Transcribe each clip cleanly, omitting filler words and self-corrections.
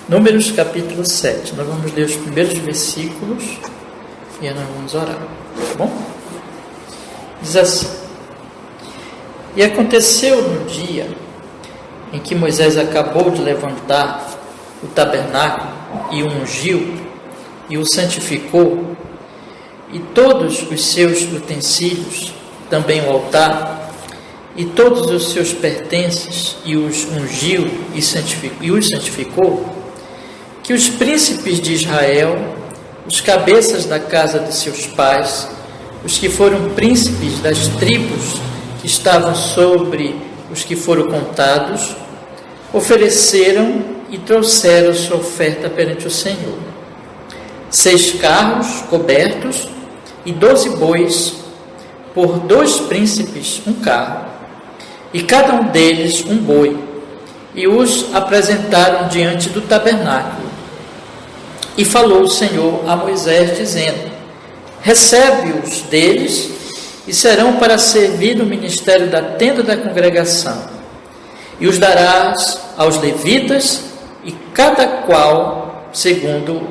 Números capítulo 7. Nós vamos ler os primeiros versículos e aí nós vamos orar, tá bom? Diz assim: E aconteceu no dia em que Moisés acabou de levantar o tabernáculo e o ungiu e o santificou, e todos os seus utensílios, também o altar, e todos os seus pertences, e os ungiu e os santificou, que os príncipes de Israel, os cabeças da casa de seus pais, os que foram príncipes das tribos que estavam sobre os que foram contados, ofereceram e trouxeram sua oferta perante o Senhor: 6 carros cobertos e 12 bois, por 2 príncipes um carro, e cada um deles um boi, e os apresentaram diante do tabernáculo. E falou o Senhor a Moisés, dizendo: Recebe-os deles, e serão para servir no ministério da tenda da congregação, e os darás aos levitas, e cada qual segundo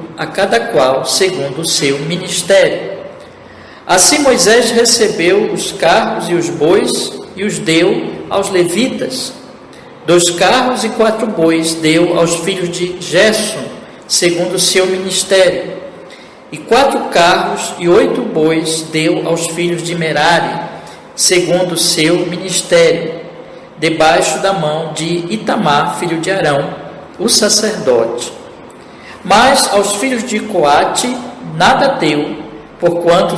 o seu ministério. Assim Moisés recebeu os carros e os bois e os deu aos levitas. 2 carros e 4 bois deu aos filhos de Gersom, segundo o seu ministério, e 4 carros e 8 bois deu aos filhos de Merari, segundo o seu ministério, debaixo da mão de Itamar, filho de Arão, o sacerdote. Mas aos filhos de Coate nada deu, porquanto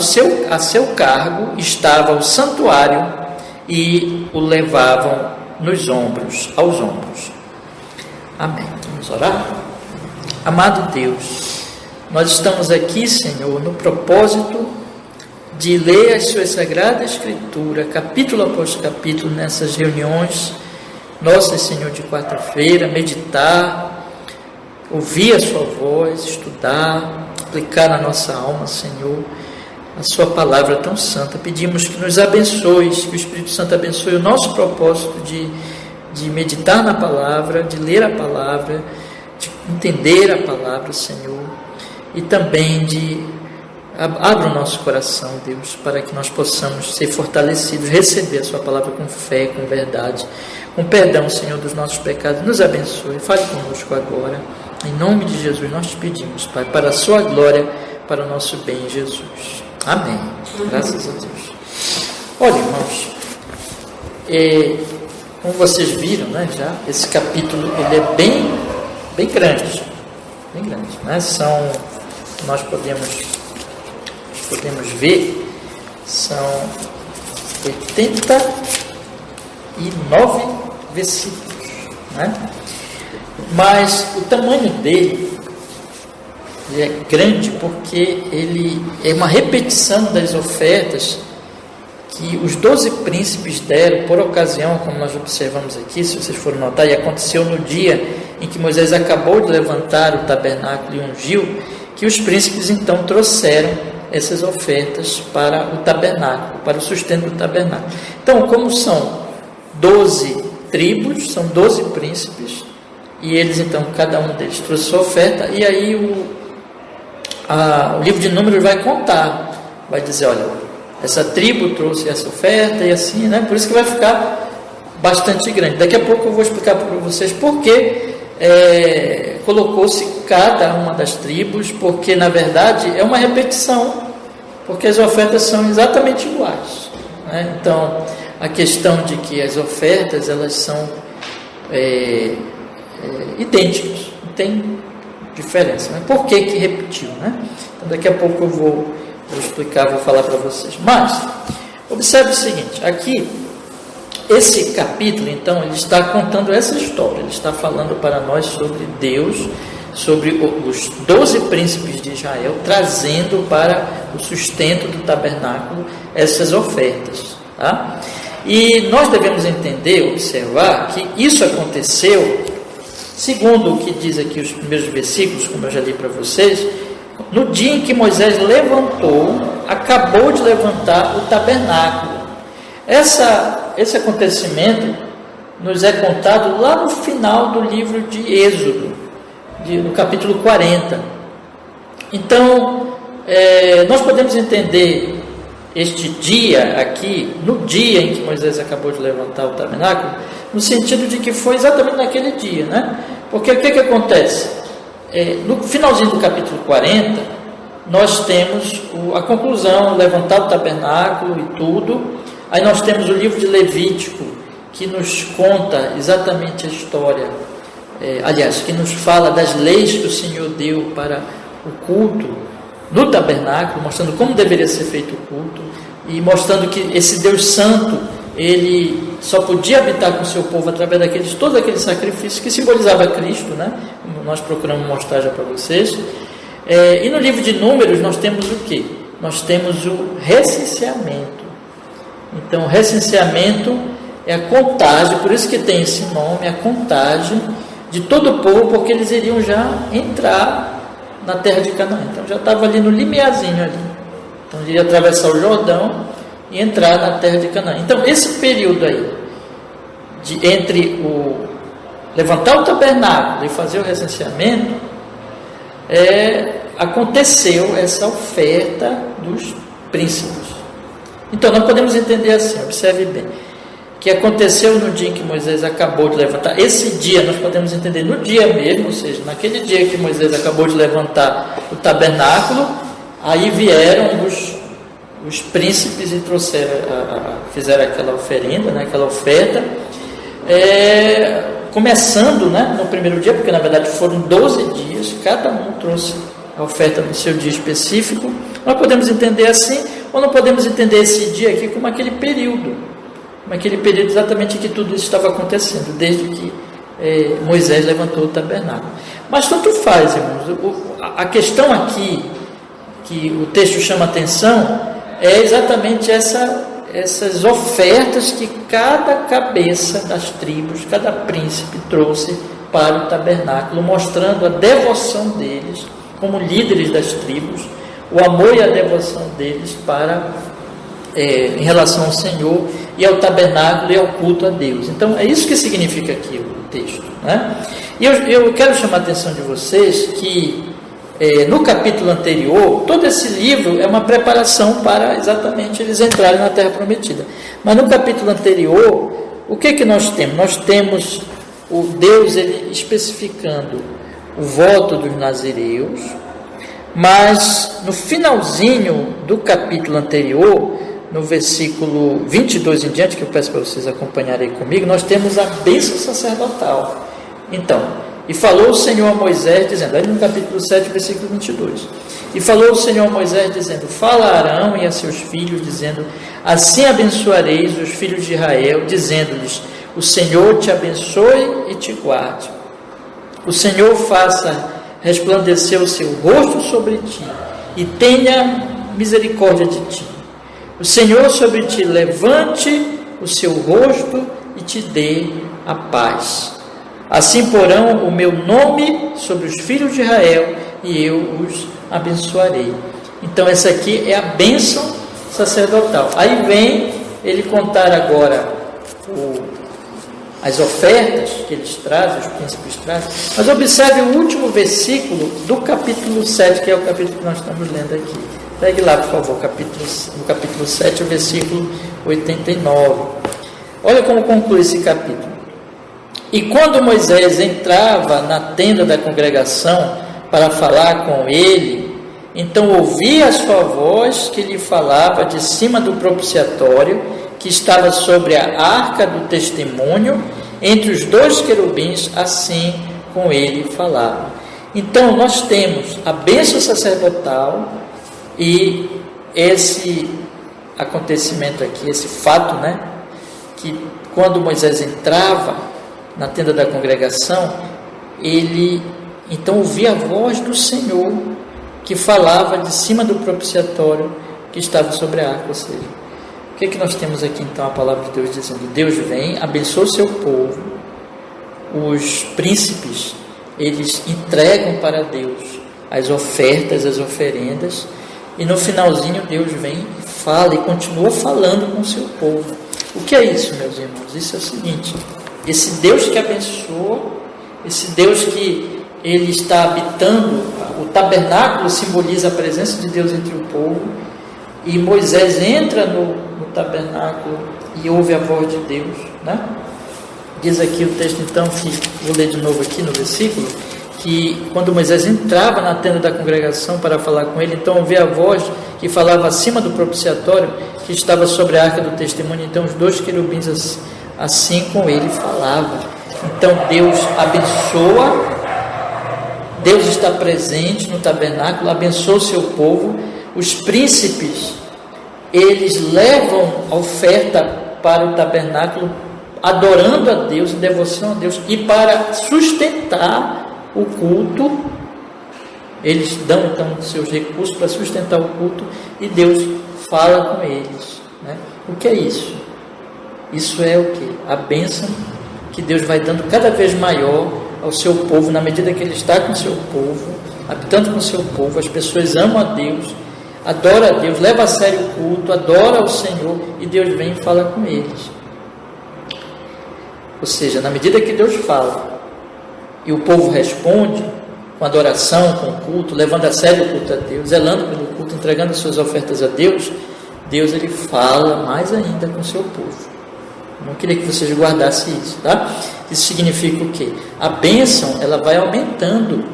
a seu cargo estava o santuário, e o levavam aos ombros. Amém. Vamos orar? Amado Deus, nós estamos aqui, Senhor, no propósito de ler a Sua Sagrada Escritura, capítulo após capítulo, nessas reuniões nossas, Senhor, de quarta-feira, meditar, ouvir a Sua voz, estudar, aplicar na nossa alma, Senhor, a Sua palavra tão santa. Pedimos que nos abençoes, que o Espírito Santo abençoe o nosso propósito de meditar na palavra, de ler a palavra, de entender a palavra, Senhor, e também abra o nosso coração, Deus, para que nós possamos ser fortalecidos, receber a Sua palavra com fé, com verdade, com perdão, Senhor, dos nossos pecados. Nos abençoe, fale conosco agora, em nome de Jesus nós te pedimos, Pai, para a Sua glória, para o nosso bem, Jesus. Amém. Graças a Deus. Olha, irmãos, como vocês viram, né, já, esse capítulo ele é bem grande, né? Nós podemos ver, são 89 versículos, né? Mas o tamanho dele é grande porque ele é uma repetição das ofertas que os 12 príncipes deram por ocasião, como nós observamos aqui, se vocês forem notar, e aconteceu no dia em que Moisés acabou de levantar o tabernáculo e ungiu, que os príncipes então trouxeram essas ofertas para o tabernáculo, para o sustento do tabernáculo. Então, como são 12 tribos, são 12 príncipes, e eles então, cada um deles trouxe sua oferta, e aí o livro de Números vai contar, vai dizer, olha, essa tribo trouxe essa oferta e assim, né? Por isso que vai ficar bastante grande. Daqui a pouco eu vou explicar para vocês por que colocou-se cada uma das tribos, porque na verdade é uma repetição, porque as ofertas são exatamente iguais, né? Então, a questão de que as ofertas elas são idênticas, não tem diferença, né? Por que repetiu, né? Então, daqui a pouco eu vou explicar, vou falar para vocês. Mas, observe o seguinte, aqui, esse capítulo, então, ele está contando essa história, ele está falando para nós sobre Deus, sobre os 12 príncipes de Israel, trazendo para o sustento do tabernáculo essas ofertas, tá? E nós devemos entender, observar, que isso aconteceu, segundo o que diz aqui os primeiros versículos, como eu já li para vocês, no dia em que Moisés acabou de levantar o tabernáculo. Esse acontecimento nos é contado lá no final do livro de Êxodo, no capítulo 40. Então, nós podemos entender este dia aqui, no dia em que Moisés acabou de levantar o tabernáculo, no sentido de que foi exatamente naquele dia, né? Porque o que acontece? No finalzinho do capítulo 40, nós temos a conclusão, levantar o tabernáculo e tudo. Aí nós temos o livro de Levítico, que nos conta exatamente a história, aliás, que nos fala das leis que o Senhor deu para o culto no tabernáculo, mostrando como deveria ser feito o culto, e mostrando que esse Deus Santo, ele só podia habitar com o seu povo através todos aqueles sacrifícios que simbolizavam Cristo, né? Como nós procuramos mostrar já para vocês. E no livro de Números nós temos o quê? Nós temos o recenseamento. Então, o recenseamento é a contagem, por isso que tem esse nome, a contagem de todo o povo, porque eles iriam já entrar na terra de Canaã. Então, já estava ali no limiarzinho ali. Então, ele ia atravessar o Jordão e entrar na terra de Canaã. Então, esse período aí, entre levantar o tabernáculo e fazer o recenseamento, aconteceu essa oferta dos príncipes. Então, nós podemos entender assim, observe bem, que aconteceu no dia em que Moisés acabou de levantar. Esse dia nós podemos entender no dia mesmo, ou seja, naquele dia que Moisés acabou de levantar o tabernáculo, aí vieram os príncipes e fizeram aquela oferenda, né, aquela oferta, começando, né, no primeiro dia, porque na verdade foram 12 dias, cada um trouxe a oferta no seu dia específico. Nós podemos entender assim, ou não podemos entender esse dia aqui como aquele período exatamente em que tudo isso estava acontecendo, desde que Moisés levantou o tabernáculo. Mas tanto faz, irmãos. A questão aqui, que o texto chama atenção, é exatamente essas ofertas que cada cabeça das tribos, cada príncipe trouxe para o tabernáculo, mostrando a devoção deles como líderes das tribos, o amor e a devoção deles em relação ao Senhor e ao tabernáculo e ao culto a Deus. Então, é isso que significa aqui o texto, né? E eu quero chamar a atenção de vocês que no capítulo anterior, todo esse livro é uma preparação para exatamente eles entrarem na Terra Prometida. Mas no capítulo anterior, o que nós temos? Nós temos o Deus ele especificando o voto dos nazireus, mas no finalzinho do capítulo anterior, no versículo 22 em diante, que eu peço para vocês acompanharem comigo, nós temos a bênção sacerdotal. Então, e falou o Senhor a Moisés, dizendo, aí no capítulo 7, versículo 22, e falou o Senhor a Moisés, dizendo, fala a Arão e a seus filhos, dizendo, assim abençoareis os filhos de Israel, dizendo-lhes, o Senhor te abençoe e te guarde. O Senhor faça resplandecer o seu rosto sobre ti e tenha misericórdia de ti. O Senhor sobre ti levante o seu rosto e te dê a paz. Assim porão o meu nome sobre os filhos de Israel e eu os abençoarei. Então essa aqui é a bênção sacerdotal. Aí vem ele contar agora as ofertas que eles trazem, os príncipes trazem. Mas observe o último versículo do capítulo 7, que é o capítulo que nós estamos lendo aqui. Pegue lá, por favor, no capítulo 7, o versículo 89. Olha como conclui esse capítulo. E quando Moisés entrava na tenda da congregação para falar com ele, então ouvia a sua voz que lhe falava de cima do propiciatório, que estava sobre a arca do testemunho, entre os dois querubins, assim com ele falava. Então nós temos a bênção sacerdotal e esse acontecimento aqui, esse fato, né, que quando Moisés entrava na tenda da congregação, ele então ouvia a voz do Senhor que falava de cima do propiciatório que estava sobre a arca. Ou seja, o que nós temos aqui então? A palavra de Deus dizendo, Deus vem, abençoa o seu povo, os príncipes, eles entregam para Deus as ofertas, as oferendas, e no finalzinho Deus vem e fala e continua falando com o seu povo. O que é isso, meus irmãos? Isso é o seguinte: esse Deus que abençoa, esse Deus que ele está habitando, o tabernáculo simboliza a presença de Deus entre o povo, e Moisés entra no tabernáculo e ouve a voz de Deus, né? Diz aqui o texto, então, vou ler de novo aqui no versículo, que quando Moisés entrava na tenda da congregação para falar com ele, então ouvia a voz que falava acima do propiciatório, que estava sobre a arca do testemunho. Então os 2 querubins assim com ele falavam. Então Deus abençoa, Deus está presente no tabernáculo, abençoa o seu povo. Os príncipes, eles levam a oferta para o tabernáculo, adorando a Deus, em devoção a Deus, e para sustentar o culto, eles dão então seus recursos para sustentar o culto, e Deus fala com eles, né? O que é isso? Isso é o que? A bênção que Deus vai dando cada vez maior ao seu povo, na medida que ele está com o seu povo, habitando com o seu povo. As pessoas amam a Deus, adoram a Deus, levam a sério o culto, adoram ao Senhor, e Deus vem e fala com eles. Ou seja, na medida que Deus fala e o povo responde com adoração, com culto, levando a sério o culto a Deus, zelando pelo culto, entregando suas ofertas a Deus, Deus ele fala mais ainda com o seu povo. Não queria que vocês guardassem isso, tá? Isso significa o quê? A bênção, ela vai aumentando.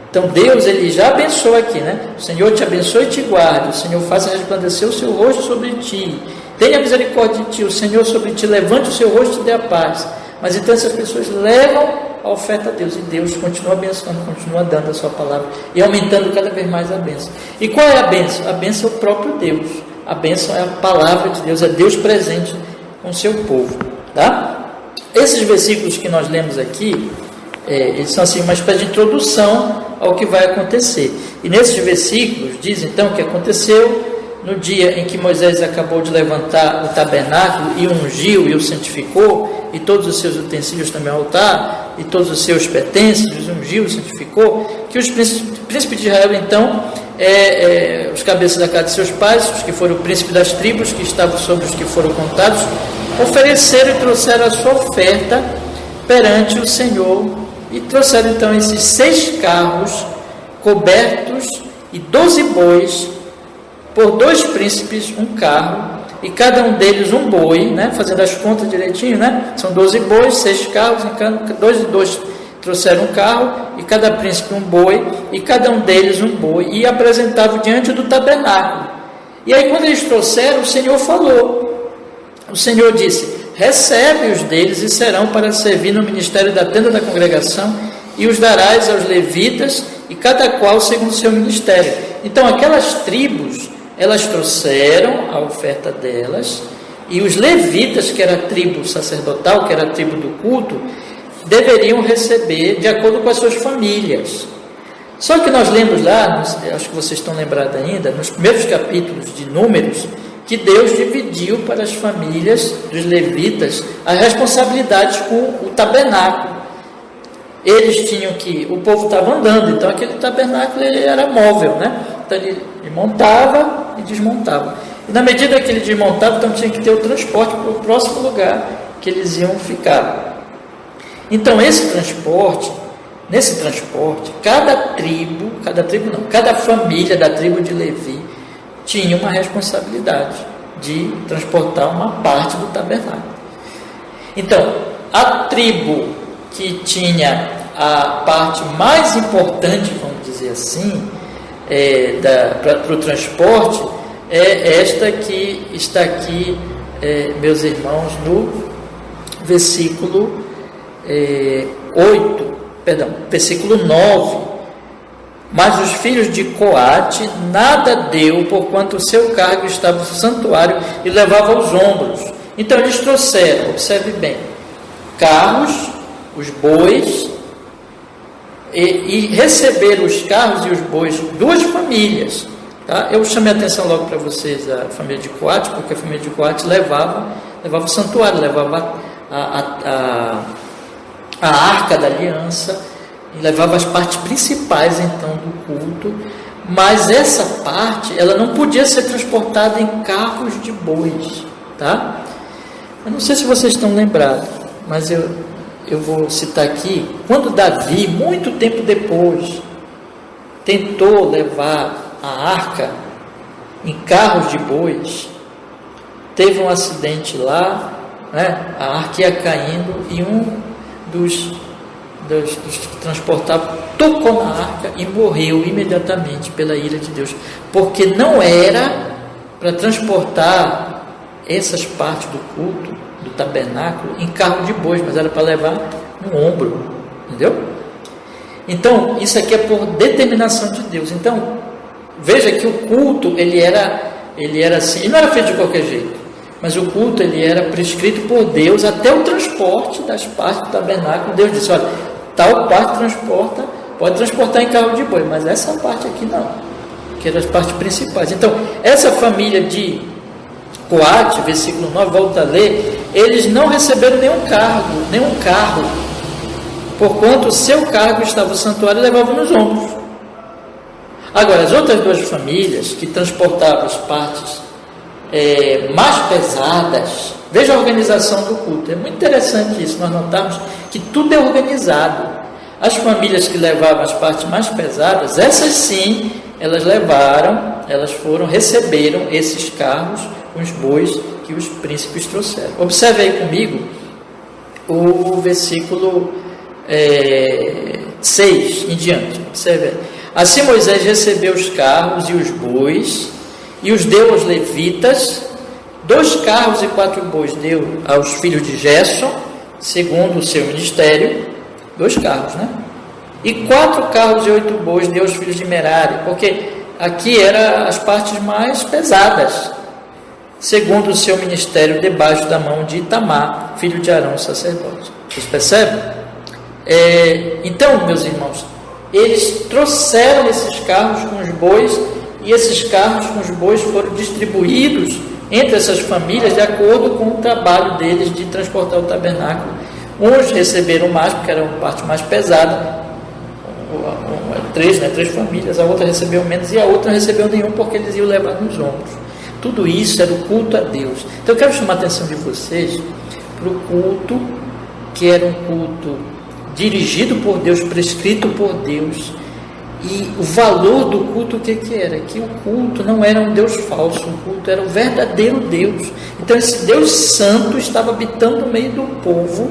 Então Deus, ele já abençoa aqui, né? O Senhor te abençoe e te guarde, o Senhor faça resplandecer o seu rosto sobre ti, tenha misericórdia de ti, o Senhor sobre ti levante o seu rosto e te dê a paz. Mas então essas pessoas levam a oferta a Deus, e Deus continua abençoando, continua dando a sua palavra e aumentando cada vez mais a bênção. E qual é a bênção? A bênção é o próprio Deus. A bênção é a palavra de Deus, é Deus presente com o seu povo, tá? Esses versículos que nós lemos aqui, eles são assim uma espécie de introdução ao que vai acontecer. E nesses versículos diz então que aconteceu no dia em que Moisés acabou de levantar o tabernáculo e ungiu e o santificou, e todos os seus utensílios também ao altar, e todos os seus pertences, os ungiu e santificou, que os príncipes de Israel, então, os cabeças da casa de seus pais, os que foram o príncipe das tribos, que estavam sobre os que foram contados, ofereceram e trouxeram a sua oferta perante o Senhor, e trouxeram então esses 6 carros cobertos e 12 bois, por 2 príncipes um carro, e cada um deles um boi, né? Fazendo as contas direitinho, né? São 12 bois, 6 carros, 2 e 2 trouxeram um carro, e cada príncipe um boi, e cada um deles um boi, e apresentavam diante do tabernáculo. E aí quando eles trouxeram, o Senhor falou, o Senhor disse: recebe-os deles, e serão para servir no ministério da tenda da congregação, e os darás aos levitas, e cada qual segundo o seu ministério. Então aquelas tribos, elas trouxeram a oferta delas, e os levitas, que era a tribo sacerdotal, que era a tribo do culto, deveriam receber de acordo com as suas famílias. Só que nós lemos lá, acho que vocês estão lembrados ainda, nos primeiros capítulos de Números, que Deus dividiu para as famílias dos levitas as responsabilidades com o tabernáculo. Eles tinham que, o povo estava andando, então aquele tabernáculo ele era móvel, né? Então ele montava e desmontava. E na medida que ele desmontava, então tinha que ter o transporte para o próximo lugar que eles iam ficar. Então nesse transporte, cada família da tribo de Levi tinha uma responsabilidade de transportar uma parte do tabernáculo. Então, a tribo que tinha a parte mais importante, vamos dizer assim, para o transporte, é esta que está aqui, meus irmãos, no versículo versículo 9. Mas os filhos de Coate nada deu, porquanto o seu cargo estava no santuário e levava aos ombros. Então eles trouxeram, observe bem, carros, os bois, e receberam os carros e os bois 2 famílias. Tá? Eu chamei a atenção logo para vocês a família de Coate, porque a família de Coate levava o santuário, levava a arca da aliança, e levava as partes principais então do culto, mas essa parte ela não podia ser transportada em carros de bois, tá? Eu não sei se vocês estão lembrados, mas eu eu vou citar aqui, quando Davi, muito tempo depois, tentou levar a arca em carros de bois, teve um acidente lá, né? A arca ia caindo e um dos que transportavam tocou na arca e morreu imediatamente pela ira de Deus, porque não era para transportar essas partes do culto, do tabernáculo, em carro de bois, mas era para levar no ombro, entendeu? Então, isso aqui é por determinação de Deus. Então, veja que o culto, ele era assim, ele não era feito de qualquer jeito, mas o culto, ele era prescrito por Deus, até o transporte das partes do tabernáculo. Deus disse, olha, tal parte pode transportar em carro de boi, mas essa parte aqui não, que eram as partes principais. Então, essa família de Coate, versículo 9, volta a ler, eles não receberam nenhum carro, porquanto o seu cargo estava no santuário e levavam nos ombros. Agora, as outras duas famílias que transportavam as partes mais pesadas, veja a organização do culto, é muito interessante isso, nós notamos que tudo é organizado. As famílias que levavam as partes mais pesadas, essas sim, receberam esses carros, os bois que os príncipes trouxeram. Observe aí comigo o versículo 6 em diante. Observe aí. Assim Moisés recebeu os carros e os bois e os deu aos levitas. 2 carros e 4 bois deu aos filhos de Gerson, segundo o seu ministério. 2 carros, né? E 4 carros e 8 bois deu aos filhos de Merari, porque aqui eram as partes mais pesadas, segundo o seu ministério, debaixo da mão de Itamar, filho de Arão, sacerdote. Vocês percebem? Então, meus irmãos, eles trouxeram esses carros com os bois, e esses carros com os bois foram distribuídos entre essas famílias de acordo com o trabalho deles de transportar o tabernáculo. Uns receberam mais, porque era a parte mais pesada, 3 famílias, a outra recebeu menos e a outra não recebeu nenhum, porque eles iam levar nos ombros. Tudo isso era o culto a Deus. Então eu quero chamar a atenção de vocês para o culto, que era um culto dirigido por Deus, prescrito por Deus. E o valor do culto, o que era? Que o culto não era um Deus falso, o culto era o verdadeiro Deus. Então esse Deus santo estava habitando no meio do povo,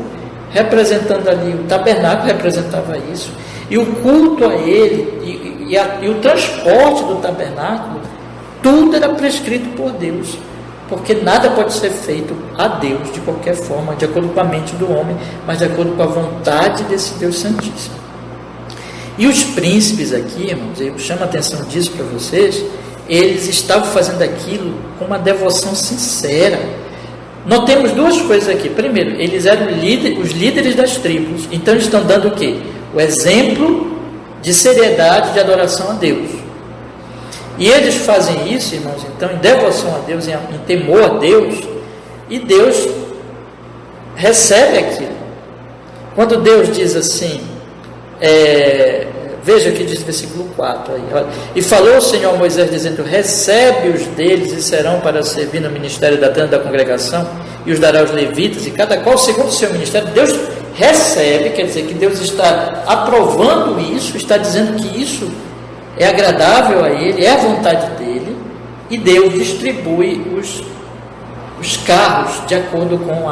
representando ali, o tabernáculo representava isso, e o culto a ele, e o transporte do tabernáculo, tudo era prescrito por Deus, porque nada pode ser feito a Deus de qualquer forma, de acordo com a mente do homem, mas de acordo com a vontade desse Deus Santíssimo. E os príncipes aqui, irmãos, eu chamo a atenção disso para vocês, eles estavam fazendo aquilo com uma devoção sincera. Notemos 2 coisas aqui. Primeiro, eles eram os líderes das tribos, então eles estão dando o quê? O exemplo de seriedade, de adoração a Deus. E eles fazem isso, irmãos, então, em devoção a Deus, em temor a Deus, e Deus recebe aquilo. Quando Deus diz assim, veja o que diz o versículo 4 aí, olha, e falou o Senhor a Moisés dizendo, recebe-os deles e serão para servir no ministério da tenda da congregação, e os dará aos levitas, e cada qual segundo o seu ministério. Deus recebe, quer dizer que Deus está aprovando isso, está dizendo que isso é agradável a Ele, é a vontade dEle, e Deus distribui os carros de acordo com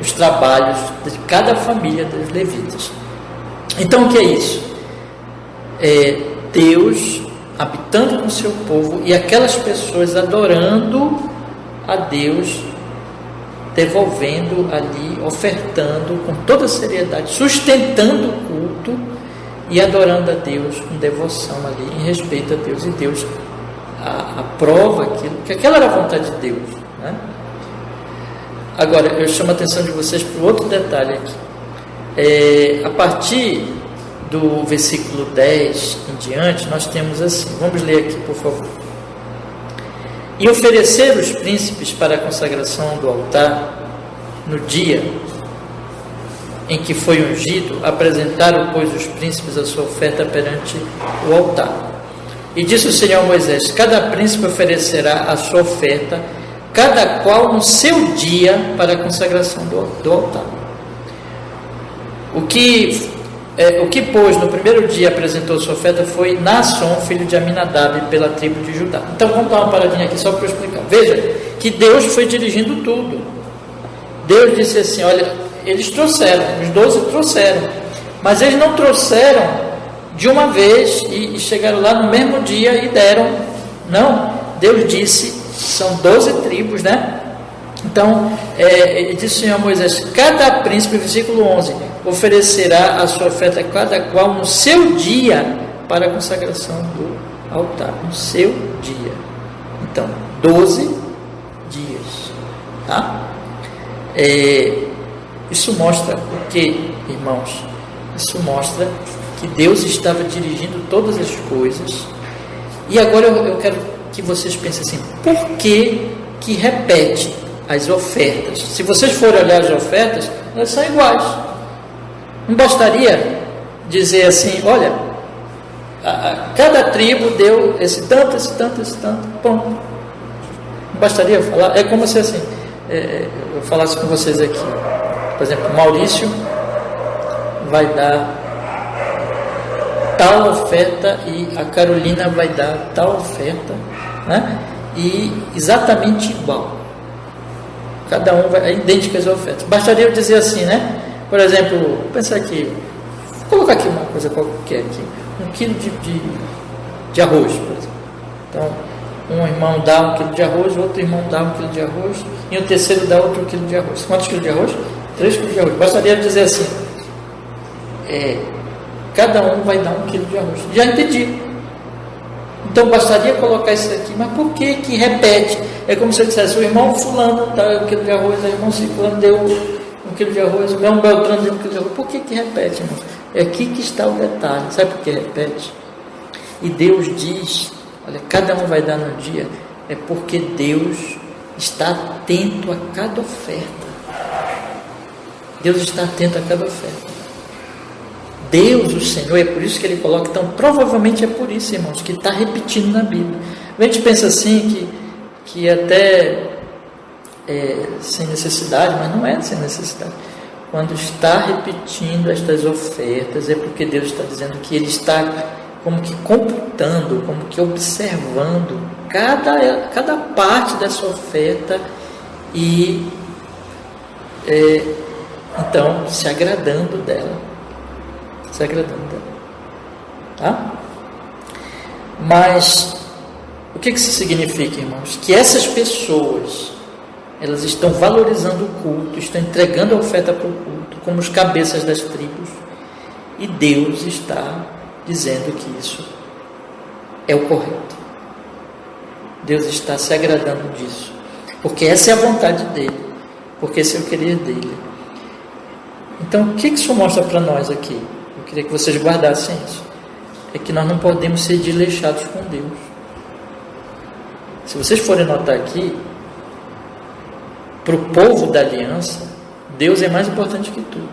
os trabalhos de cada família dos levitas. Então o que é isso? Deus habitando com o seu povo e aquelas pessoas adorando a Deus, devolvendo ali, ofertando com toda seriedade, sustentando o culto e adorando a Deus com devoção ali, em respeito a Deus, e Deus aprova aquilo, porque aquela era a vontade de Deus, né? Agora, eu chamo a atenção de vocês para outro detalhe aqui. A partir do versículo 10 em diante, nós temos assim, vamos ler aqui, por favor. E oferecer os príncipes para a consagração do altar, no dia em que foi ungido, apresentaram, pois, os príncipes a sua oferta perante o altar. E disse o Senhor a Moisés, cada príncipe oferecerá a sua oferta, cada qual no seu dia para a consagração do altar. O que, pois, no primeiro dia apresentou sua oferta foi Naasson, filho de Aminadab, pela tribo de Judá. Então, vamos dar uma paradinha aqui só para eu explicar. Veja que Deus foi dirigindo tudo. Deus disse assim, olha, eles trouxeram, os 12 trouxeram, mas eles não trouxeram de uma vez e chegaram lá no mesmo dia e deram. Não, Deus disse, são 12 tribos, né? Então, ele disse o Senhor a Moisés, cada príncipe, versículo 11, oferecerá a sua oferta cada qual no seu dia para a consagração do altar, no seu dia. Então, 12 dias, tá? Isso mostra o que, irmãos? Isso mostra que Deus estava dirigindo todas as coisas. E agora eu quero que vocês pensem assim, por que repete as ofertas? Se vocês forem olhar as ofertas, elas são iguais. Não bastaria dizer assim, olha, cada tribo deu esse tanto, pronto. Não bastaria falar, é como se assim, eu falasse com vocês aqui, por exemplo, Maurício vai dar tal oferta e a Carolina vai dar tal oferta, né? E exatamente igual. Cada um vai, idênticas as ofertas. Bastaria eu dizer assim, né? Por exemplo, vou pensar aqui, vou colocar aqui uma coisa qualquer aqui, 1 quilo de arroz, por exemplo. Então, um irmão dá 1 quilo de arroz, outro irmão dá 1 quilo de arroz, e o terceiro dá outro quilo de arroz. Quantos quilos de arroz? 3 quilos de arroz. Bastaria eu dizer assim, cada um vai dar 1 quilo de arroz. Já entendi. Então bastaria colocar isso aqui, mas por que repete? É como se eu dissesse, o irmão fulano dá 1 quilo de arroz, o irmão ciclano deu 1 quilo de arroz, o irmão Beltrano deu 1 quilo de arroz. Por que repete, irmão? É aqui que está o detalhe. Sabe por que repete? E Deus diz, olha, cada um vai dar no dia, é porque Deus está atento a cada oferta. Deus está atento a cada oferta. Deus, o Senhor, é por isso que ele coloca, então provavelmente é por isso, irmãos, que está repetindo na Bíblia. A gente pensa assim, que até sem necessidade, mas não é sem necessidade. Quando está repetindo estas ofertas, é porque Deus está dizendo que Ele está como que computando, como que observando cada parte dessa oferta e então se agradando dela. Tá? Mas o que isso significa, irmãos? Que essas pessoas, elas estão valorizando o culto, estão entregando a oferta para o culto, como os cabeças das tribos, e Deus está dizendo que isso é o correto. Deus está se agradando disso, porque essa é a vontade dele, porque esse é o querer dele. Então, o que isso mostra para nós aqui? Eu queria que vocês guardassem isso. É que nós não podemos ser desleixados com Deus. Se vocês forem notar aqui, para o povo da aliança, Deus é mais importante que tudo.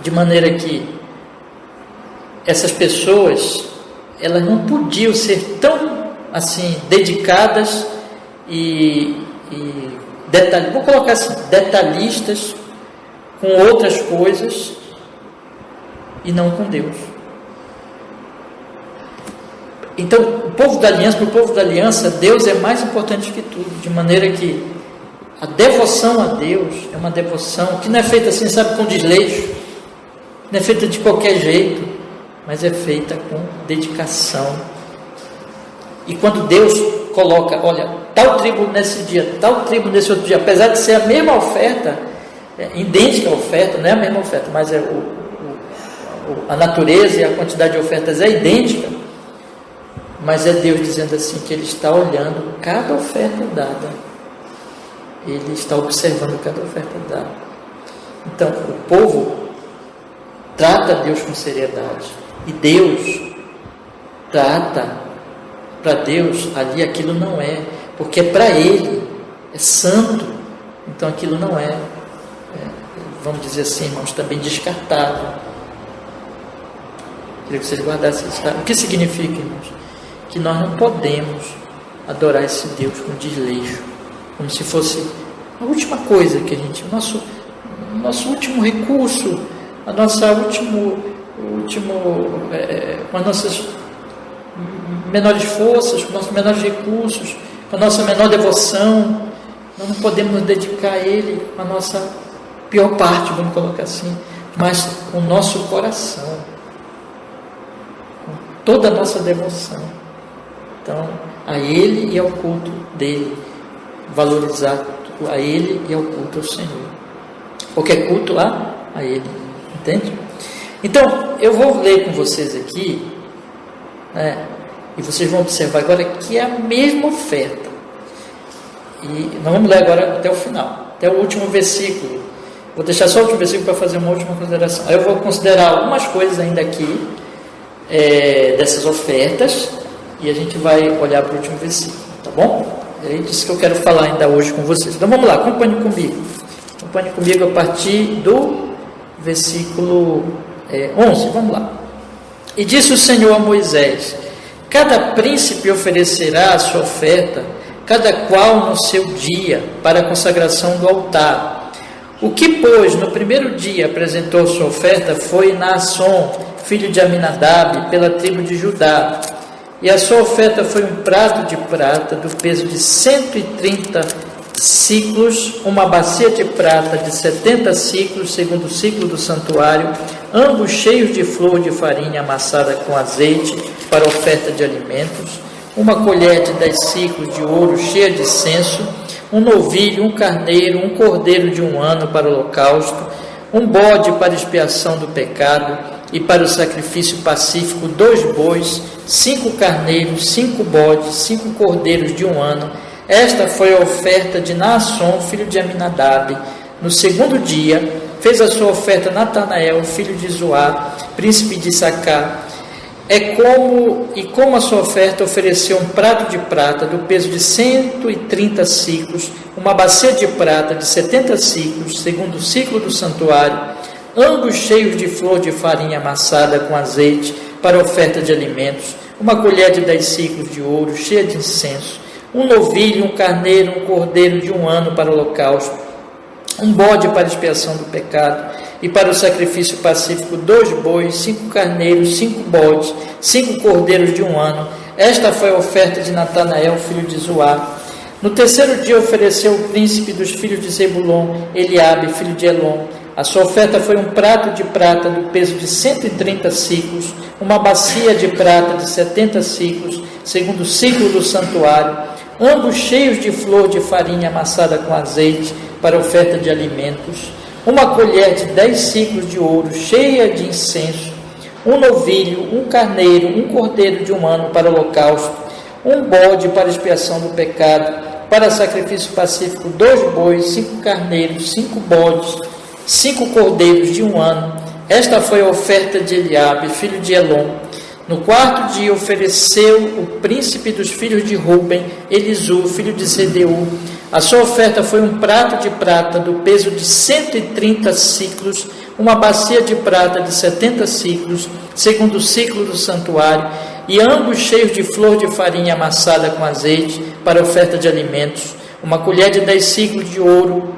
De maneira que essas pessoas, elas não podiam ser tão assim, dedicadas vou colocar assim, detalhistas com outras coisas e não com Deus. Então, o povo da aliança, para o povo da aliança, Deus é mais importante que tudo, de maneira que a devoção a Deus é uma devoção que não é feita assim, sabe, com desleixo, não é feita de qualquer jeito, mas é feita com dedicação. E quando Deus coloca, olha, tal tribo nesse dia, tal tribo nesse outro dia, apesar de ser a mesma oferta, idêntica à oferta, não é a mesma oferta, mas a natureza e a quantidade de ofertas é idêntica, mas é Deus dizendo assim, que Ele está olhando cada oferta dada, Ele está observando cada oferta dada. Então, o povo trata Deus com seriedade, e Deus trata, para Deus, ali aquilo não é, porque é para Ele, é santo, então aquilo não vamos dizer assim, irmãos, também descartável. Queria que vocês guardassem isso. O que significa, irmãos? Que nós não podemos adorar esse Deus com desleixo. como se fosse a última coisa que a gente, o nosso último recurso, a nossa com as nossas menores forças, com os nossos menores recursos, com a nossa menor devoção, nós não podemos nos dedicar a Ele com a nossa pior parte, vamos colocar assim, mas com o nosso coração, com toda a nossa devoção. Então, a Ele e ao culto dele, valorizar a Ele e ao culto ao Senhor. Qualquer culto a Ele, entende? Então, eu vou ler com vocês aqui, e vocês vão observar agora que é a mesma oferta. E nós vamos ler agora até o final, até o último versículo. Vou deixar só o último versículo para fazer uma última consideração. Aí eu vou considerar algumas coisas ainda aqui, dessas ofertas, e a gente vai olhar para o último versículo, tá bom? É isso que eu quero falar ainda hoje com vocês. Então vamos lá, acompanhe comigo. Acompanhe comigo a partir do versículo 11, vamos lá. E disse o Senhor a Moisés: cada príncipe oferecerá a sua oferta, cada qual no seu dia, para a consagração do altar. O que, pois, no primeiro dia apresentou sua oferta foi Naasson, filho de Aminadab, pela tribo de Judá. E a sua oferta foi um prato de prata do peso de 130 ciclos, uma bacia de prata de 70 ciclos, segundo o ciclo do santuário, ambos cheios de flor de farinha amassada com azeite para oferta de alimentos, uma colher de 10 ciclos de ouro cheia de incenso, um novilho, um carneiro, um cordeiro de 1 ano para o holocausto, um bode para expiação do pecado e para o sacrifício pacífico 2 bois, 5 carneiros, 5 bodes, 5 cordeiros de 1 ano. Esta foi a oferta de Naasson, filho de Aminadab. No segundo dia, fez a sua oferta Natanael, filho de Zoar, príncipe de Issacar. Como a sua oferta ofereceu um prato de prata do peso de 130 ciclos, uma bacia de prata de 70 ciclos, segundo o ciclo do santuário, ambos cheios de flor de farinha amassada com azeite para oferta de alimentos, uma colher de 10 ciclos de ouro cheia de incenso, um novilho, um carneiro, um cordeiro de 1 ano para o holocausto, um bode para expiação do pecado, e para o sacrifício pacífico 2 bois, 5 carneiros, 5 bodes, 5 cordeiros de 1 ano. Esta foi a oferta de Natanael, filho de Zoar. No terceiro dia ofereceu o príncipe dos filhos de Zebulon, Eliabe, filho de Elon. A sua oferta foi um prato de prata do peso de 130 ciclos, uma bacia de prata de 70 ciclos, segundo o ciclo do santuário, ambos cheios de flor de farinha amassada com azeite para oferta de alimentos, uma colher de 10 ciclos de ouro cheia de incenso, um novilho, um carneiro, um cordeiro de 1 ano para o holocausto, um bode para expiação do pecado, para sacrifício pacífico 2 bois, 5 carneiros, 5 bodes, 5 cordeiros de 1 ano. Esta foi a oferta de Eliabe, filho de Elon. No quarto dia ofereceu o príncipe dos filhos de Ruben, Elisu, filho de Sedeu. A sua oferta foi um prato de prata do peso de 130 ciclos, uma bacia de prata de 70 ciclos, segundo o ciclo do santuário, e ambos cheios de flor de farinha amassada com azeite para oferta de alimentos, uma colher de 10 ciclos de ouro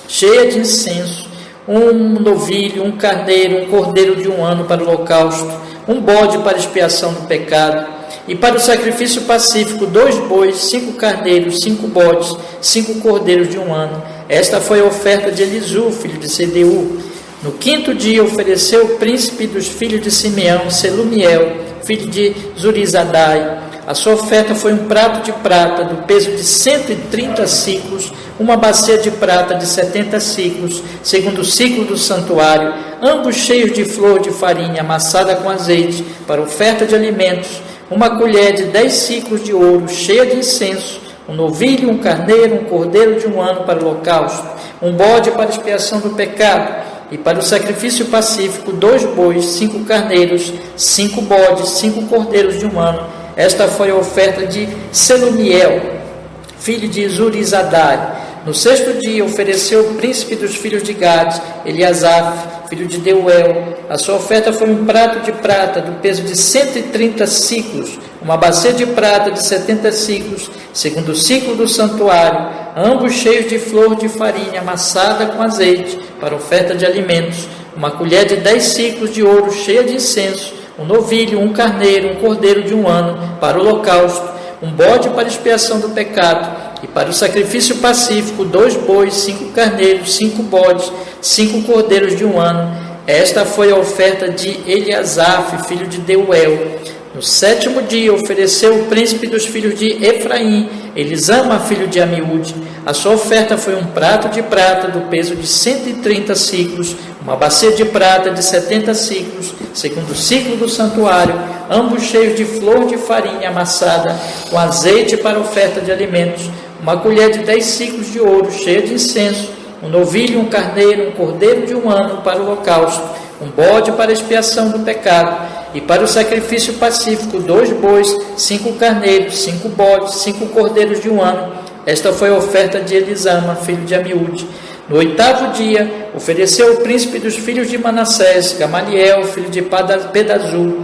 cheia de incenso, um novilho, um carneiro, um cordeiro de 1 ano para o holocausto, um bode para expiação do pecado, e para o sacrifício pacífico 2 bois, 5 carneiros, 5 bodes, 5 cordeiros de 1 ano. Esta foi a oferta de Elisu, filho de Sedeu. No quinto dia ofereceu o príncipe dos filhos de Simeão, Selumiel, filho de Zurizadai. A sua oferta foi um prato de prata do peso de 130 ciclos, uma bacia de prata de 70 ciclos, segundo o ciclo do santuário, ambos cheios de flor de farinha amassada com azeite, para oferta de alimentos, uma colher de 10 ciclos de ouro cheia de incenso, um novilho, um carneiro, um cordeiro de 1 ano para o holocausto, um bode para expiação do pecado, e para o sacrifício pacífico 2 bois, 5 carneiros, 5 bodes, 5 cordeiros de 1 ano. Esta foi a oferta de Selumiel, filho de Zurizadai. No sexto dia ofereceu o príncipe dos filhos de Gade, Eliasaf, filho de Deuel. A sua oferta foi um prato de prata do peso de 130 ciclos, uma bacia de prata de 70 ciclos, segundo o ciclo do santuário, ambos cheios de flor de farinha amassada com azeite, para oferta de alimentos, uma colher de 10 ciclos de ouro cheia de incenso, um novilho, um carneiro, um cordeiro de 1 ano, para o holocausto, um bode para expiação do pecado, e para o sacrifício pacífico, 2 bois, 5 carneiros, 5 bodes, 5 cordeiros de 1 ano. Esta foi a oferta de Eliasaf, filho de Deuel. No 7º dia ofereceu o príncipe dos filhos de Efraim, Elisama, filho de Amiúde. A sua oferta foi um prato de prata do peso de 130 ciclos, uma bacia de prata de 70 ciclos, segundo o ciclo do santuário, ambos cheios de flor de farinha amassada, com azeite para oferta de alimentos, uma colher de 10 ciclos de ouro cheia de incenso, um novilho, um carneiro, um cordeiro de 1 ano para o holocausto, um bode para expiação do pecado, e para o sacrifício pacífico, 2 bois, 5 carneiros, 5 bodes, 5 cordeiros de 1 ano. Esta foi a oferta de Elisama, filho de Amiúde. No 8º dia, ofereceu o príncipe dos filhos de Manassés, Gamaliel, filho de Pedazur.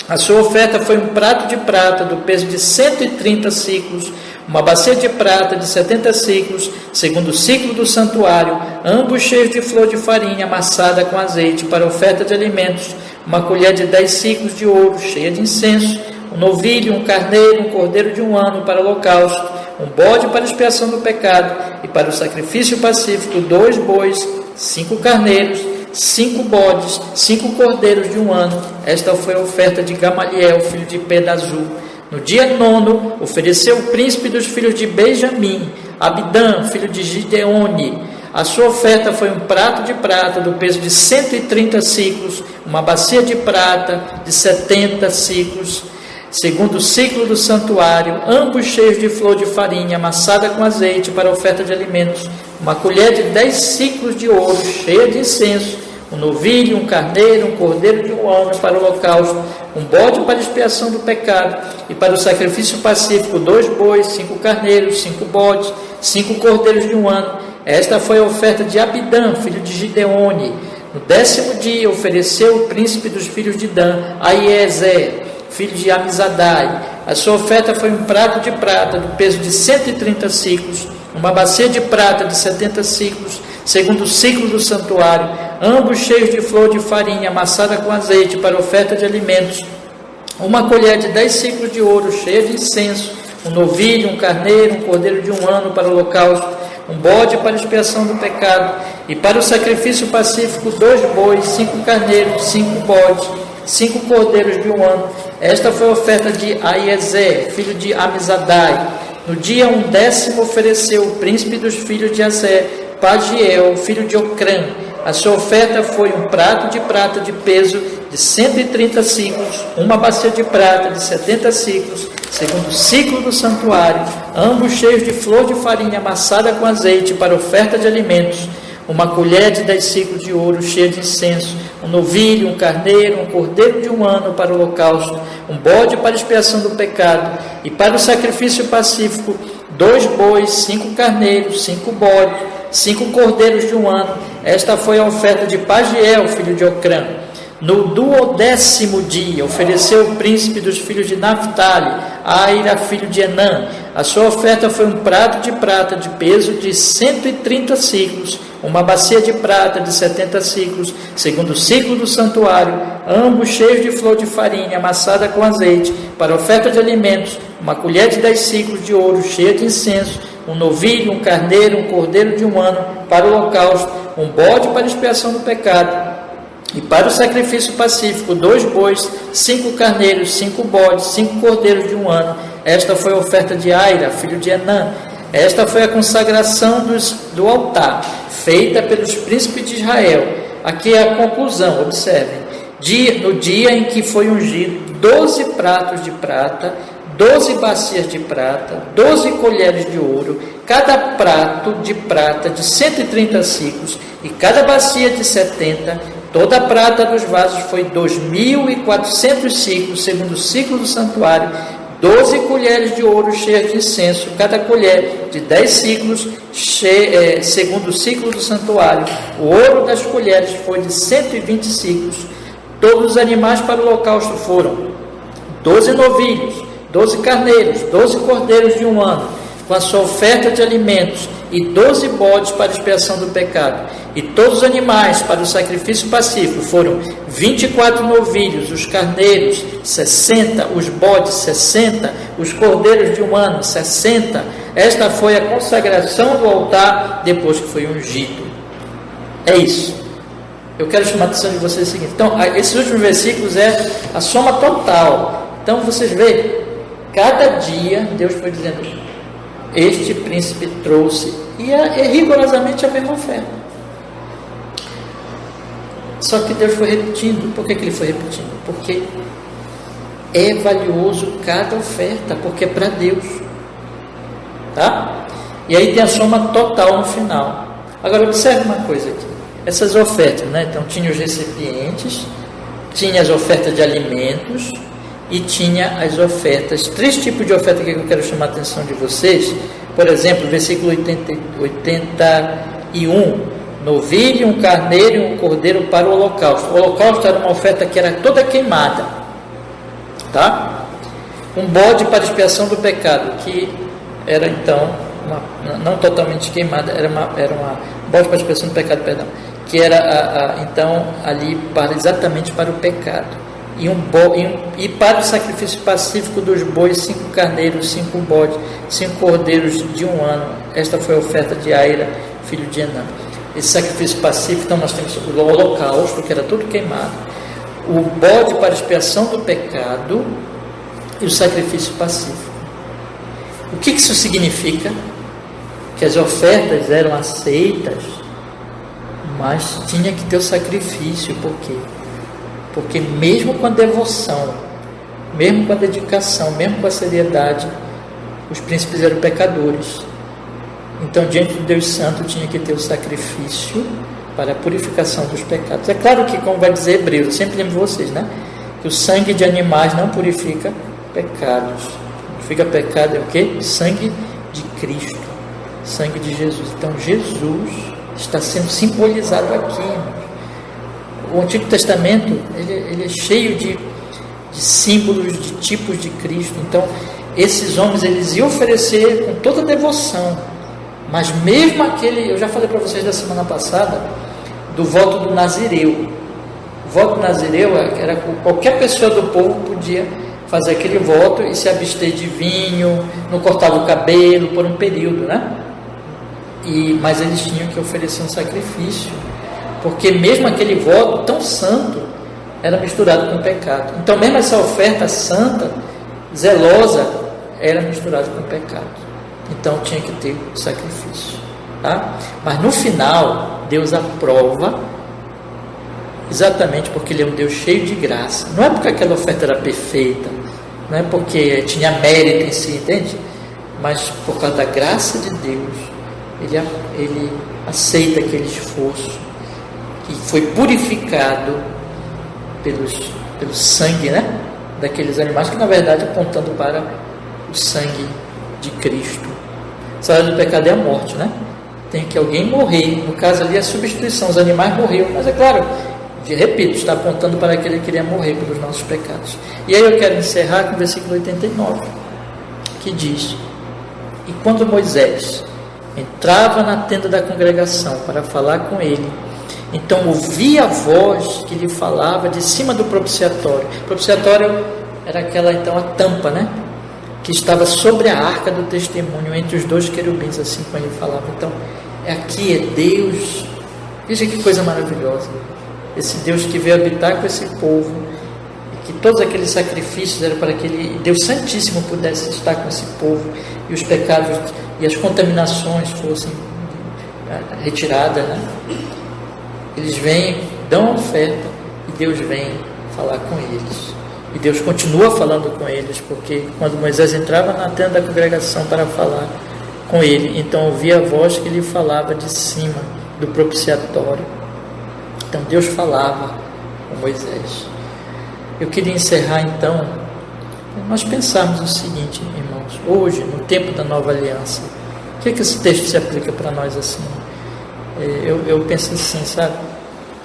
A sua oferta foi um prato de prata do peso de 130 ciclos, uma bacia de prata de 70 ciclos, segundo o ciclo do santuário, ambos cheios de flor de farinha amassada com azeite para oferta de alimentos, uma colher de 10 ciclos de ouro cheia de incenso, um novilho, um carneiro, um cordeiro de 1 ano para o holocausto, um bode para expiação do pecado, e para o sacrifício pacífico, 2 bois, 5 carneiros, 5 bodes, 5 cordeiros de 1 ano. Esta foi a oferta de Gamaliel, filho de Pedazur. No dia 9, ofereceu o príncipe dos filhos de Benjamim, Abidã, filho de Gideone. A sua oferta foi um prato de prata do peso de 130 ciclos, uma bacia de prata de 70 ciclos, segundo o ciclo do santuário, ambos cheios de flor de farinha amassada com azeite para oferta de alimentos, uma colher de 10 ciclos de ouro cheia de incenso, um novilho, um carneiro, um cordeiro de 1 ano para o holocausto, um bode para expiação do pecado, e para o sacrifício pacífico, 2 bois, 5 carneiros, 5 bodes, 5 cordeiros de 1 ano. Esta foi a oferta de Abidã, filho de Gideone. No 10º dia ofereceu o príncipe dos filhos de Dan, Aiezer, filho de Amizadai. A sua oferta foi um prato de prata do peso de 130 ciclos, uma bacia de prata de 70 ciclos, segundo o ciclo do santuário, ambos cheios de flor de farinha amassada com azeite para oferta de alimentos, uma colher de 10 ciclos de ouro cheia de incenso, um novilho, um carneiro, um cordeiro de 1 ano para o holocausto, um bode para expiação do pecado, e para o sacrifício pacífico, 2 bois, 5 carneiros, 5 bodes, 5 cordeiros de 1 ano. Esta foi a oferta de Aiezer, filho de Amizadai. No dia 10º ofereceu o príncipe dos filhos de Aser, Pagiel, filho de Ocrã. A sua oferta foi um prato de prata de peso de 130 ciclos, uma bacia de prata de 70 ciclos, segundo o ciclo do santuário, ambos cheios de flor de farinha amassada com azeite para oferta de alimentos, uma colher de 10 ciclos de ouro cheia de incenso, um novilho, um carneiro, um cordeiro de 1 ano para o holocausto, um bode para expiação do pecado, e para o sacrifício pacífico, 2 bois, 5 carneiros, 5 bodes, 5 cordeiros de 1 ano. Esta foi a oferta de Pagiel, filho de Ocrã. No 12º dia, ofereceu o príncipe dos filhos de Naphtali, Aira, filho de Enã. A sua oferta foi um prato de prata de peso de 130 ciclos, uma bacia de prata de 70 ciclos, segundo o ciclo do santuário, ambos cheios de flor de farinha amassada com azeite, para oferta de alimentos, uma colher de 10 ciclos de ouro cheia de incenso, um novilho, um carneiro, um cordeiro de 1 ano para o holocausto, um bode para expiação do pecado, e para o sacrifício pacífico, 2 bois, 5 carneiros, 5 bodes, 5 cordeiros de 1 ano. Esta foi a oferta de Aira, filho de Enã. Esta foi a consagração do altar, feita pelos príncipes de Israel. Aqui é a conclusão, observem. No dia em que foi ungido, 12 pratos de prata, 12 bacias de prata, 12 colheres de ouro, cada prato de prata de 130 ciclos e cada bacia de 70, toda a prata dos vasos foi 2.400 ciclos, segundo o ciclo do santuário, 12 colheres de ouro cheias de incenso, cada colher de 10 ciclos, segundo o ciclo do santuário. O ouro das colheres foi de 120 ciclos. Todos os animais para o holocausto foram 12 novilhos, 12 carneiros, 12 cordeiros de um ano, com a sua oferta de alimentos, e 12 bodes para a expiação do pecado. E todos os animais para o sacrifício pacífico foram 24 novilhos, os carneiros 60, os bodes 60, os cordeiros de um ano 60. Esta foi a consagração do altar depois que foi ungido. É isso. Eu quero chamar a atenção de vocês o seguinte. Então, esses últimos versículos é a soma total. Então, vocês veem, cada dia Deus foi dizendo: este príncipe trouxe, e é rigorosamente a mesma oferta. Só que Deus foi repetindo. Por que ele foi repetindo? Porque é valioso cada oferta, porque é para Deus, tá? E aí tem a soma total no final. Agora observe uma coisa aqui, essas ofertas, né? Então tinha os recipientes, tinha as ofertas de alimentos e tinha as ofertas, 3 tipos de oferta que eu quero chamar a atenção de vocês. Por exemplo, versículo 81, novilho, um carneiro e um cordeiro para o holocausto. O holocausto era uma oferta que era toda queimada, tá? Um bode para expiação do pecado, que era então, não totalmente queimada, era uma bode para expiação do pecado, perdão, que era então ali exatamente para o pecado. E para o sacrifício pacífico dos bois, 5 carneiros, 5 bodes, 5 cordeiros de um ano. Esta foi a oferta de Aira, filho de Enã. Esse sacrifício pacífico, então nós temos o holocausto, que era tudo queimado, o bode para expiação do pecado e o sacrifício pacífico. O que isso significa? Que as ofertas eram aceitas, mas tinha que ter o sacrifício. Por quê? Porque mesmo com a devoção, mesmo com a dedicação, mesmo com a seriedade, os príncipes eram pecadores. Então, diante de Deus Santo, tinha que ter o sacrifício para a purificação dos pecados. É claro que, como vai dizer Hebreus, eu sempre lembro vocês, né? Que o sangue de animais não purifica pecados. Purifica pecado é o quê? Sangue de Cristo, sangue de Jesus. Então, Jesus está sendo simbolizado aqui, irmãos. O Antigo Testamento ele é cheio de símbolos, de tipos de Cristo. Então, esses homens eles iam oferecer com toda devoção, mas mesmo aquele, eu já falei para vocês da semana passada, do voto do Nazireu. O voto do Nazireu era qualquer pessoa do povo podia fazer aquele voto e se abster de vinho, não cortava o cabelo por um período, né? Mas eles tinham que oferecer um sacrifício, porque mesmo aquele voto tão santo era misturado com pecado. Então mesmo essa oferta santa, zelosa, era misturada com pecado. Então tinha que ter sacrifício, tá? Mas no final Deus aprova, exatamente porque Ele é um Deus cheio de graça. Não é porque aquela oferta era perfeita, não é porque tinha mérito em si, entende? Mas por causa da graça de Deus, Ele aceita aquele esforço que foi purificado pelo sangue, né, daqueles animais, que na verdade apontando para o sangue de Cristo. O salário do pecado é a morte, né? Tem que alguém morrer. No caso ali a substituição, os animais morreram, mas é claro, repito, está apontando para aquele que iria morrer pelos nossos pecados. E aí eu quero encerrar com o versículo 89, que diz: e quando Moisés entrava na tenda da congregação para falar com ele, então ouvia a voz que lhe falava de cima do propiciatório. O propiciatório era aquela, então, a tampa, né, que estava sobre a arca do testemunho, entre os 2 querubins, assim como ele falava. Então, aqui é Deus. Veja que coisa maravilhosa. Esse Deus que veio habitar com esse povo, e que todos aqueles sacrifícios eram para que ele, Deus Santíssimo, pudesse estar com esse povo, e os pecados e as contaminações fossem retiradas, né? Eles vêm, dão a oferta, e Deus vem falar com eles. E Deus continua falando com eles, porque quando Moisés entrava na tenda da congregação para falar com ele, então ouvia a voz que lhe falava de cima do propiciatório. Então Deus falava com Moisés. Eu queria encerrar então, nós pensarmos o seguinte, irmãos: hoje, no tempo da nova aliança, o que esse texto se aplica para nós assim? Eu penso assim, sabe?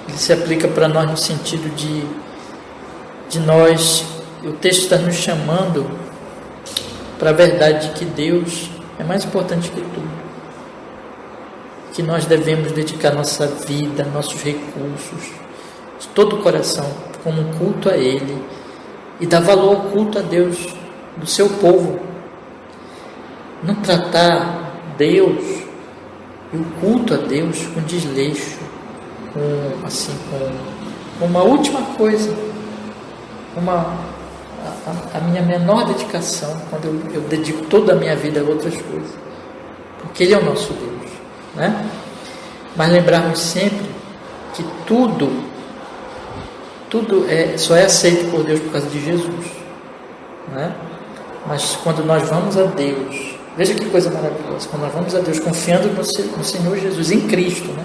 Ele se aplica para nós no sentido de nós, o texto está nos chamando para a verdade de que Deus é mais importante que tudo, que nós devemos dedicar nossa vida, nossos recursos, de todo o coração, como um culto a Ele, e dar valor ao culto a Deus, do seu povo. Não tratar Deus e o culto a Deus com desleixo, com uma última coisa, a minha menor dedicação, quando eu dedico toda a minha vida a outras coisas, porque Ele é o nosso Deus, né? Mas lembrarmos sempre que tudo só é aceito por Deus por causa de Jesus, né? Mas quando nós vamos a Deus, veja que coisa maravilhosa, quando nós vamos a Deus confiando no Senhor Jesus, em Cristo, né?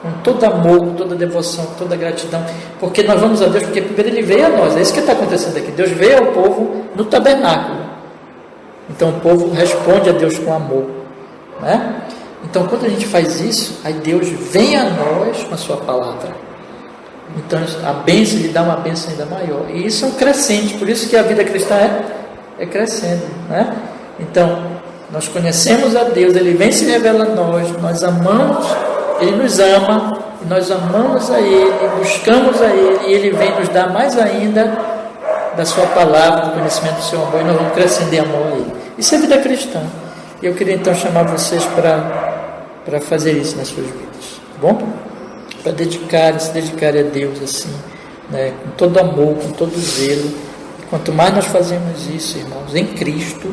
Com todo amor, com toda devoção, com toda gratidão, porque nós vamos a Deus porque primeiro Ele veio a nós. É isso que está acontecendo aqui. Deus veio ao povo no tabernáculo, então o povo responde a Deus com amor, né? Então quando a gente faz isso, aí Deus vem a nós com a sua palavra. Então a bênção lhe dá uma bênção ainda maior, e isso é um crescente. Por isso que a vida cristã é crescendo, né? Então nós conhecemos a Deus, Ele vem se revela a nós amamos, Ele nos ama, e nós amamos a Ele, buscamos a Ele, e Ele vem nos dar mais ainda da sua palavra, do conhecimento do seu amor, e nós vamos crescendo em amor a Ele. Isso é vida cristã. E eu queria então chamar vocês para fazer isso nas suas vidas, tá bom? Para se dedicarem a Deus assim, né? Com todo amor, com todo zelo. E quanto mais nós fazemos isso, irmãos, em Cristo,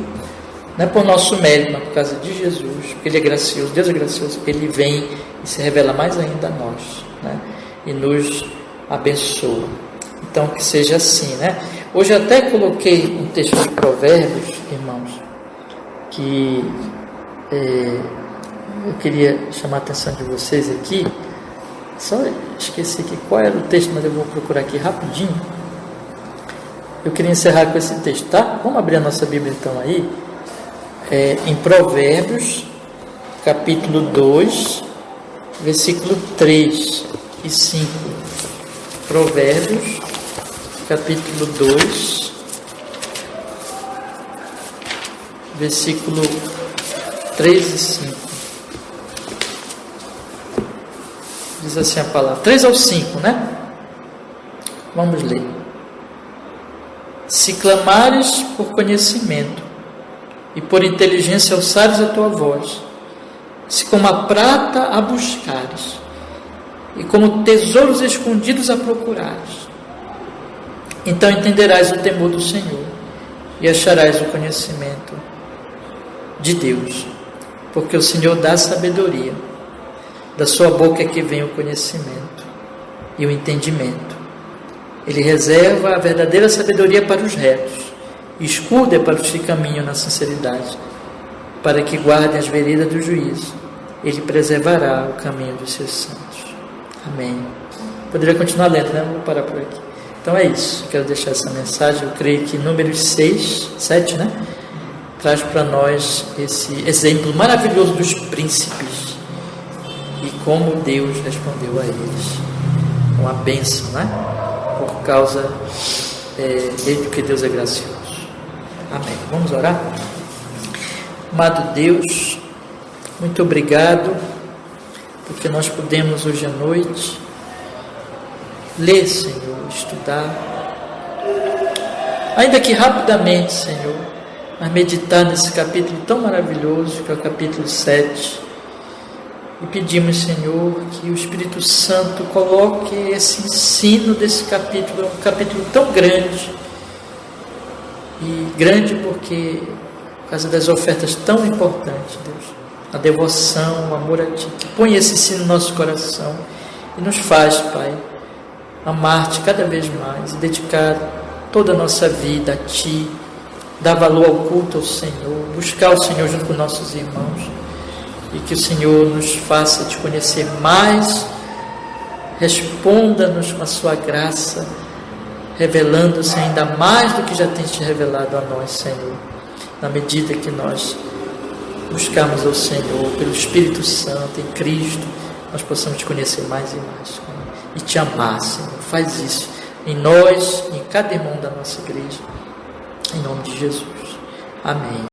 não é por nosso mérito, mas por causa de Jesus, porque Ele é gracioso, Deus é gracioso, Ele vem e se revela mais ainda a nós, né? E nos abençoa. Então que seja assim, né? Hoje eu até coloquei um texto de Provérbios, irmãos, que eu queria chamar a atenção de vocês aqui. Só esqueci aqui qual era o texto, mas eu vou procurar aqui rapidinho. Eu queria encerrar com esse texto, tá? Vamos abrir a nossa Bíblia então aí. Em Provérbios, capítulo 2, versículo 3 e 5. Provérbios, capítulo 2, versículo 3 e 5. Diz assim a palavra, 3 ao 5, né? Vamos ler. Se clamares por conhecimento e por inteligência alçares a tua voz, se como a prata a buscares e como tesouros escondidos a procurares, então entenderás o temor do Senhor e acharás o conhecimento de Deus, porque o Senhor dá sabedoria, da sua boca é que vem o conhecimento e o entendimento. Ele reserva a verdadeira sabedoria para os retos, e escuda para os que caminham na sinceridade, para que guardem as veredas do juízo. Ele preservará o caminho dos seus santos. Amém. Poderia continuar lendo, né? Vou parar por aqui. Então é isso, quero deixar essa mensagem. Eu creio que Números 7, né? Traz para nós esse exemplo maravilhoso dos príncipes e como Deus respondeu a eles. Uma bênção, né? Por causa de que Deus é gracioso. Amém. Vamos orar? Amado Deus, muito obrigado porque nós podemos hoje à noite ler, Senhor, estudar, ainda que rapidamente, Senhor, mas meditar nesse capítulo tão maravilhoso que é o capítulo 7, e pedimos, Senhor, que o Espírito Santo coloque esse ensino desse capítulo, um capítulo tão grande, e grande porque por causa das ofertas tão importantes, Deus, a devoção, o amor a Ti, que põe esse ensino no nosso coração e nos faz, Pai, amar-te cada vez mais e dedicar toda a nossa vida a Ti, dar valor ao culto ao Senhor, buscar o Senhor junto com nossos irmãos, e que o Senhor nos faça Te conhecer mais, responda-nos com a Sua graça, revelando-se ainda mais do que já tem Te revelado a nós, Senhor, na medida que nós buscarmos ao Senhor, pelo Espírito Santo, em Cristo, nós possamos Te conhecer mais e mais, e Te amar, Senhor. Faz isso em nós, em cada irmão da nossa igreja, em nome de Jesus. Amém.